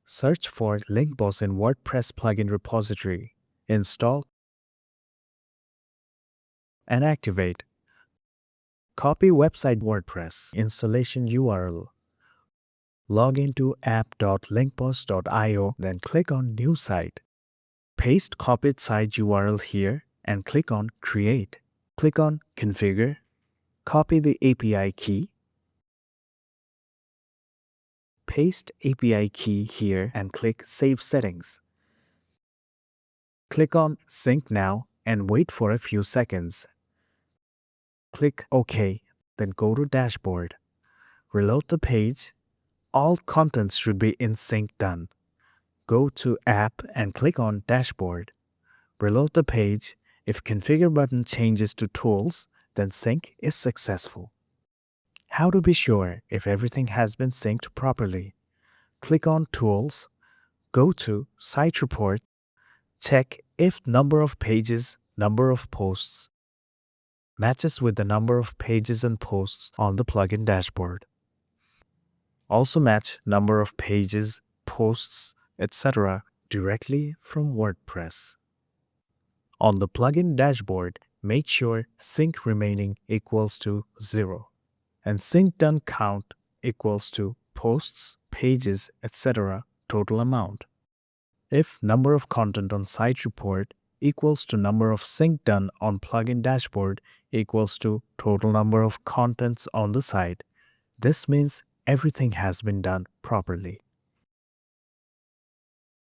Search for LinkBoss in WordPress plugin repository. Install and activate. Copy website WordPress installation URL. Log into app.linkboss.io, then click on New Site. Paste copied site URL here and click on Create. Click on Configure. Copy the API key. Paste API key here and click Save Settings. Click on Sync Now and wait for a few seconds. Click OK, then go to Dashboard. Reload the page. All contents should be in sync done. Go to App and click on Dashboard. Reload the page. If Configure button changes to Tools, then sync is successful. How to be sure if everything has been synced properly? Click on Tools. Go to Site Report. Check if number of pages, number of posts matches with the number of pages and posts on the plugin dashboard. Also match number of pages, posts, etc. directly from WordPress. On the plugin dashboard, make sure sync remaining equals to 0 and sync done count equals to posts, pages, etc. total amount. If number of content on site report equals to number of sync done on plugin dashboard equals to total number of contents on the site, this means everything has been done properly.